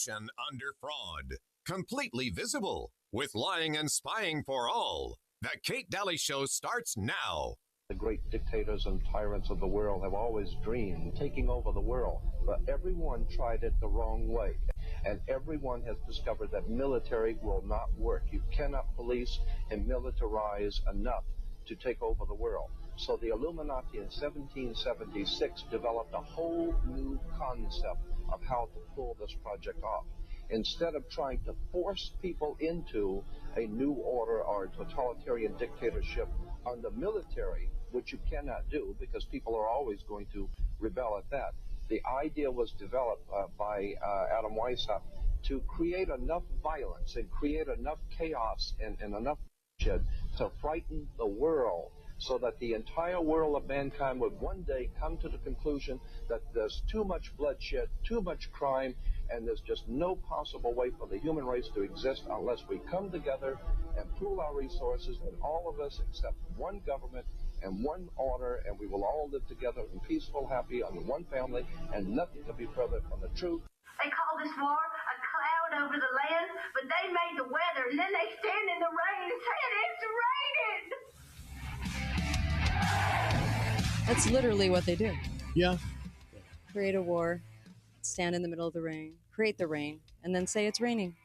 nation under fraud. Completely visible, with lying and spying for all. The Kate Daly Show starts now. The great dictators and tyrants of the world have always dreamed of taking over the world, but everyone tried it the wrong way. And everyone has discovered that military will not work. You cannot police and militarize enough to take over the world. So the Illuminati in 1776 developed a whole new concept of how to pull this project off. Instead of trying to force people into a new order or a totalitarian dictatorship on the military, which you cannot do because people are always going to rebel at that, the idea was developed by Adam Weishaupt to create enough violence and create enough chaos and enough bloodshed to frighten the world, so that the entire world of mankind would one day come to the conclusion that there's too much bloodshed, too much crime, and there's just no possible way for the human race to exist unless we come together and pool our resources, and all of us accept one government and one order, and we will all live together in peaceful, happy, under one family, and nothing could be further from the truth. They call this war a cloud over the land, but they made the weather, and then they stand in the rain and say it's raining. That's literally what they do. Yeah. Create a war, stand in the middle of the rain, create the rain, and then say it's raining.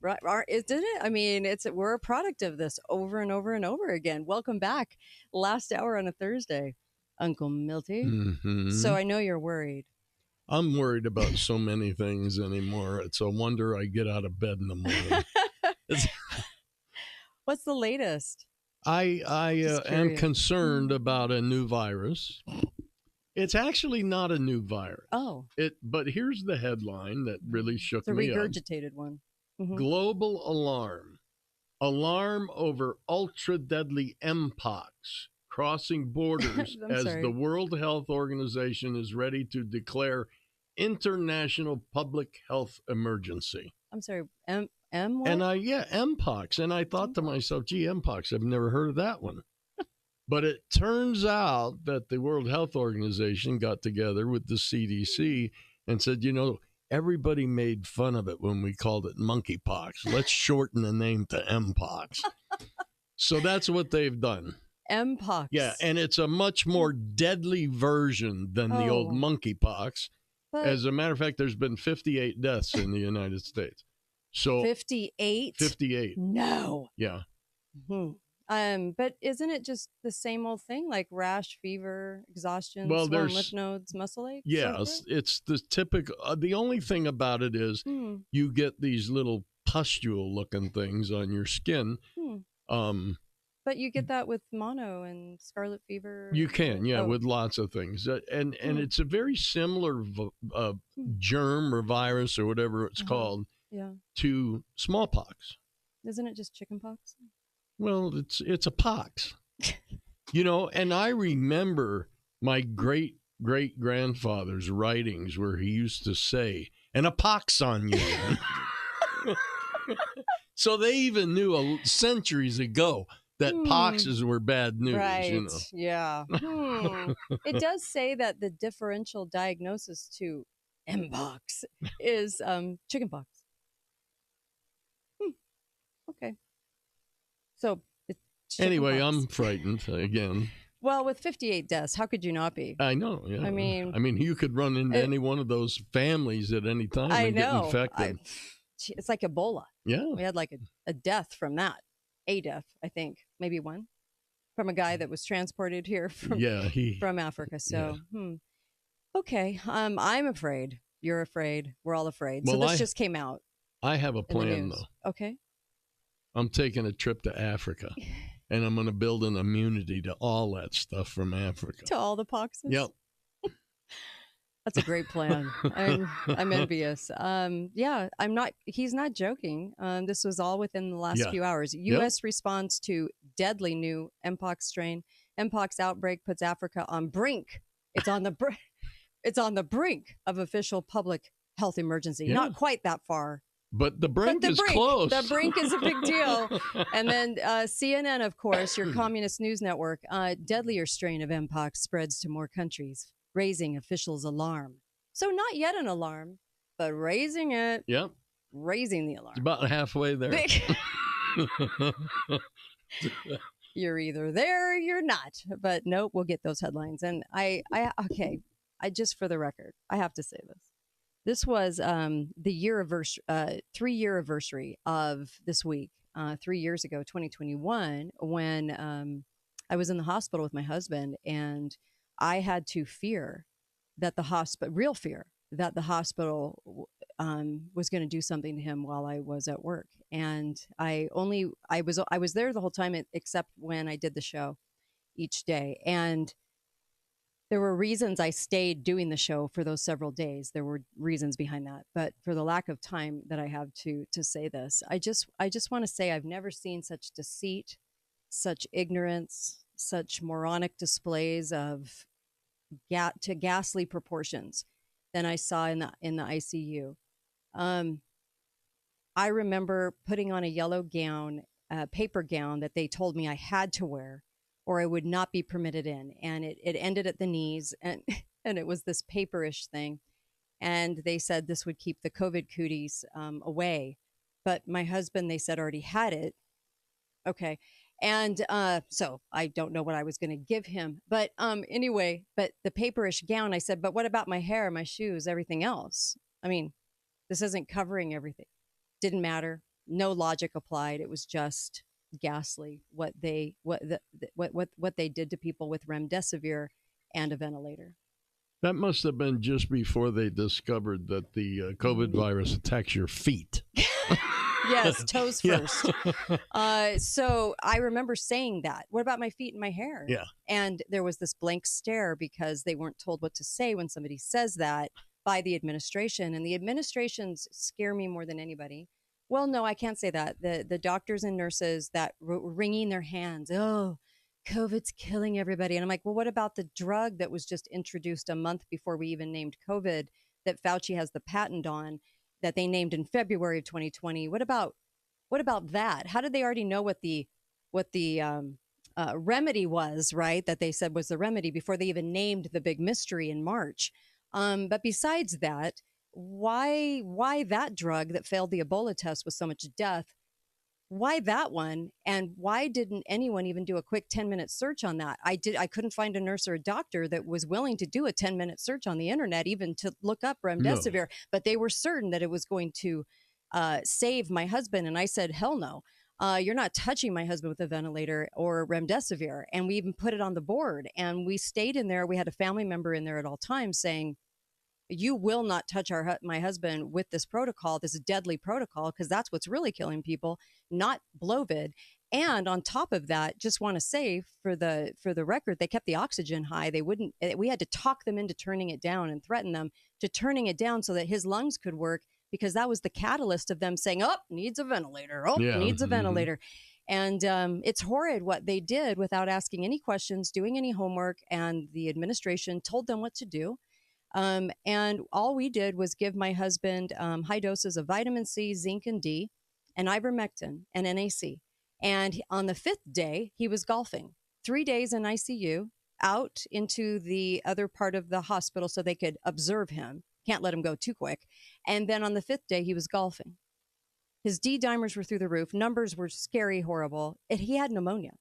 Right? Did it? I mean, we're a product of this over and over and over again. Welcome back. Last hour on a Thursday, Uncle Milty. Mm-hmm. So I know you're worried. I'm worried about so many things anymore. It's a wonder I get out of bed in the morning. What's the latest? I am concerned about a new virus. It's actually not a new virus. Oh. But here's the headline that really shook me up. It's a regurgitated one. Mm-hmm. Global alarm. Alarm over ultra-deadly MPOX crossing borders as the World Health Organization is ready to declare international public health emergency. I'm sorry, M what? And MPOX. And I thought to myself, gee, MPOX, I've never heard of that one. But it turns out that the World Health Organization got together with the CDC and said, everybody made fun of it when we called it monkeypox. Let's shorten the name to MPOX. So that's what they've done. MPOX. Yeah, and it's a much more deadly version than the old monkeypox. But as a matter of fact, there's been 58 deaths in the United States. So 58? 58. No. Yeah. Mm-hmm. But isn't it just the same old thing, like rash, fever, exhaustion, swollen lymph nodes, muscle aches? Yes, it's the typical. The only thing about it is you get these little pustule-looking things on your skin. But you get that with mono and scarlet fever. You can, with lots of things. And it's a very similar germ or virus or whatever it's called to smallpox. Isn't it just chickenpox? Well, it's a pox. And I remember my great-great-grandfather's writings where he used to say, and a pox on you. So they even knew centuries ago that poxes were bad news. Right, yeah. It does say that the differential diagnosis to MPOX is chickenpox. Okay. So, anyway, I'm frightened again. Well, with 58 deaths, how could you not be? I know. Yeah. I mean, you could run into any one of those families at any time and get infected. It's like Ebola. Yeah. We had like a death from that. A death, I think, maybe one, from a guy that was transported here from Africa. So, okay. I'm afraid. You're afraid. We're all afraid. Well, so this just came out. I have a plan, though. Okay. I'm taking a trip to Africa, and I'm going to build an immunity to all that stuff from Africa. To all the poxes? Yep. That's a great plan. I'm envious. He's not joking. This was all within the last few hours. U.S. response to deadly new MPOX strain. MPOX outbreak puts Africa on brink. It's on the brink of official public health emergency. Yeah. Not quite that far. But the brink is close. The brink is a big deal. And then CNN, of course, your communist news network, deadlier strain of MPOX spreads to more countries, raising officials' alarm. So not yet an alarm, but raising it. Yep. Raising the alarm. It's about halfway there. You're either there or you're not. But nope, we'll get those headlines. And I just for the record, I have to say this. This was the 3-year anniversary of this week, 3 years ago, 2021, when I was in the hospital with my husband, and I had to fear that the hospital, real fear, that the hospital was going to do something to him while I was at work. And I was there the whole time, except when I did the show each day. And there were reasons I stayed doing the show for those several days. There were reasons behind that, but for the lack of time that I have to say this, I just want to say I've never seen such deceit, such ignorance, such moronic displays of ghastly proportions than I saw in the ICU. I remember putting on a yellow gown, a paper gown that they told me I had to wear, or I would not be permitted in. And it ended at the knees, and it was this paperish thing. And they said this would keep the COVID cooties away. But my husband, they said, already had it. Okay. And so I don't know what I was going to give him. But anyway, but the paperish gown, I said, but what about my hair, my shoes, everything else? I mean, this isn't covering everything. Didn't matter. No logic applied. It was just ghastly what they did to people with remdesivir and a ventilator. That must have been just before they discovered that the COVID virus attacks your feet. Yes, toes first. So I remember saying that. What about my feet and my hair? Yeah. And there was this blank stare because they weren't told what to say when somebody says that by the administration. And the administrations scare me more than anybody. Well, no, I can't say that. The doctors and nurses that were wringing their hands. Oh, COVID's killing everybody. And I'm like, well, what about the drug that was just introduced a month before we even named COVID that Fauci has the patent on, that they named in February of 2020? What about that? How did they already know what the remedy was, right? That they said was the remedy before they even named the big mystery in March. But besides that, why that drug that failed the Ebola test with so much death? Why that one? And why didn't anyone even do a quick 10-minute search on that? I couldn't find a nurse or a doctor that was willing to do a 10-minute search on the internet, even to look up remdesivir. No. But they were certain that it was going to save my husband. And I said, hell no. You're not touching my husband with a ventilator or remdesivir. And we even put it on the board. And we stayed in there. We had a family member in there at all times saying, you will not touch my husband with this protocol, this deadly protocol, because that's what's really killing people, not Blovid. And on top of that, just want to say for the record, they kept the oxygen high. We had to talk them into turning it down and threaten them to turning it down so that his lungs could work, because that was the catalyst of them saying, oh, needs a ventilator. Oh, yeah. Needs a ventilator. And it's horrid what they did without asking any questions, doing any homework. And the administration told them what to do. And all we did was give my husband high doses of vitamin C, zinc, and D, and ivermectin and NAC. And on the 5th day, he was golfing. 3 days in ICU, out into the other part of the hospital so they could observe him. Can't let him go too quick. And then on the 5th day, he was golfing. His D-dimers were through the roof. Numbers were scary, horrible. He had pneumonia.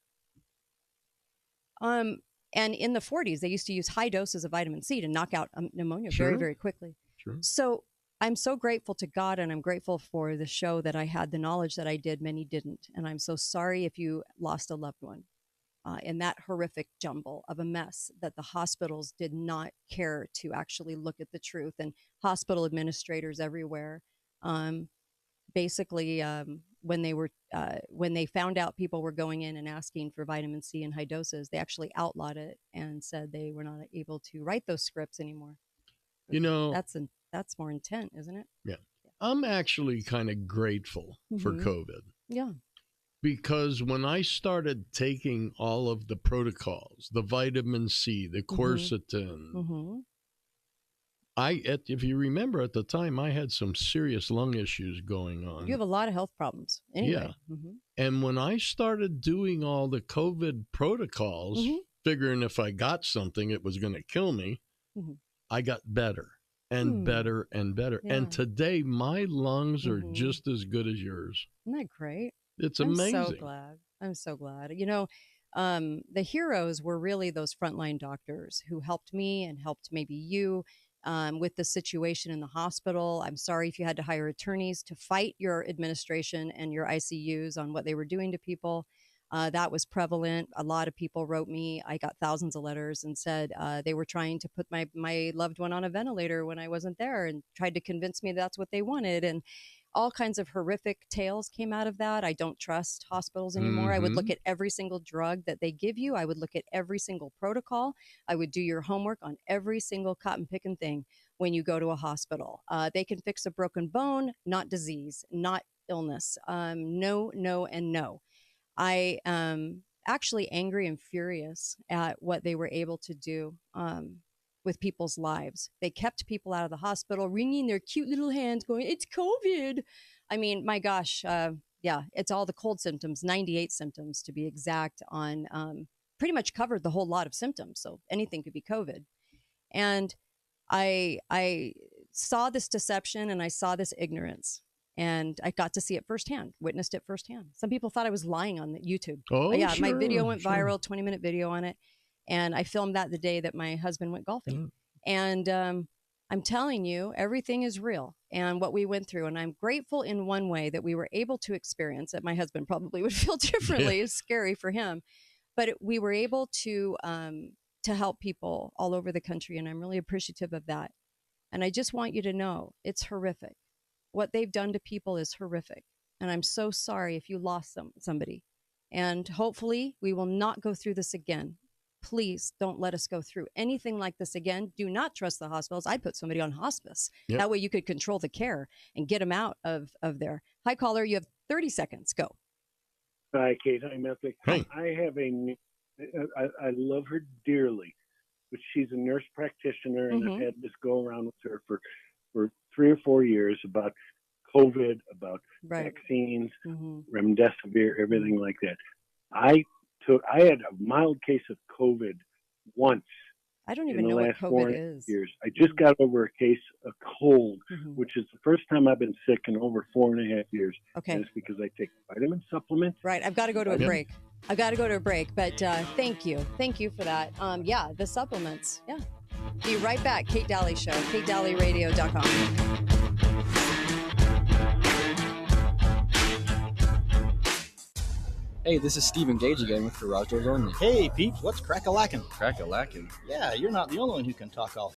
And in the 40s, they used to use high doses of vitamin C to knock out pneumonia very, very quickly. Sure. So I'm so grateful to God, and I'm grateful for the show that I had the knowledge that I did. Many didn't. And I'm so sorry if you lost a loved one in that horrific jumble of a mess that the hospitals did not care to actually look at the truth. And hospital administrators everywhere, basically, when they found out people were going in and asking for vitamin C in high doses, they actually outlawed it and said they were not able to write those scripts anymore. You know, that's more intent, isn't it? Yeah. I'm actually kind of grateful for COVID. Yeah. Because when I started taking all of the protocols, the vitamin C, the quercetin, if you remember at the time, I had some serious lung issues going on. You have a lot of health problems. Anyway. Yeah. And when I started doing all the COVID protocols, figuring if I got something, it was going to kill me, I got better. and better and better. Yeah. And today, my lungs are just as good as yours. Isn't that great? It's amazing. I'm so glad. I'm so glad. You know, the heroes were really those frontline doctors who helped me and helped maybe you with the situation in the hospital. I'm sorry if you had to hire attorneys to fight your administration and your ICUs on what they were doing to people. That was prevalent. A lot of people wrote me. I got thousands of letters and said they were trying to put my loved one on a ventilator when I wasn't there and tried to convince me that's what they wanted. And all kinds of horrific tales came out of that. I don't trust hospitals anymore. I would look at every single drug that they give you. I would look at every single protocol. I would do your homework on every single cotton picking thing when you go to a hospital. They can fix a broken bone, not disease, not illness. No, no, and no. I am actually angry and furious at what they were able to do with people's lives. They kept people out of the hospital, wringing their cute little hands, going, "It's COVID." I mean, my gosh, yeah, it's all the cold symptoms, 98 symptoms to be exact, on pretty much covered the whole lot of symptoms. So anything could be COVID. And I saw this deception and I saw this ignorance. And I got to see it firsthand, witnessed it firsthand. Some people thought I was lying on YouTube. Oh, yeah, sure, my video went viral, 20-minute video on it. And I filmed that the day that my husband went golfing. And I'm telling you, everything is real and what we went through. And I'm grateful in one way that we were able to experience it. My husband probably would feel differently. It's scary for him. But we were able to help people all over the country. And I'm really appreciative of that. And I just want you to know it's horrific. What they've done to people is horrific. And I'm so sorry if you lost somebody. And hopefully we will not go through this again. Please don't let us go through anything like this again. Do not trust the hospitals. I put somebody on hospice. Yep. That way you could control the care and get them out of there. Hi, caller. You have 30 seconds. Go. Hi, Kate. Hi, Matthew. Hey. I have I love her dearly, but she's a nurse practitioner, and I've had this go around with her for 3 or 4 years about COVID, about vaccines, remdesivir, everything like that. I had a mild case of COVID once. I don't even know what COVID is. Years. I just got over a case of cold, which is the first time I've been sick in over 4.5 years. Okay. And it's because I take vitamin supplements. Right. I've got to go to a break. I've got to go to a break. But thank you. Thank you for that. Yeah, the supplements. Yeah. Be right back. Kate Daly Show. KateDalyRadio.com. Hey, this is Stephen Gage again with Garage Doors Only. Hey, peeps, what's crack-a-lackin'? Crack-a-lackin'? Yeah, you're not the only one who can talk all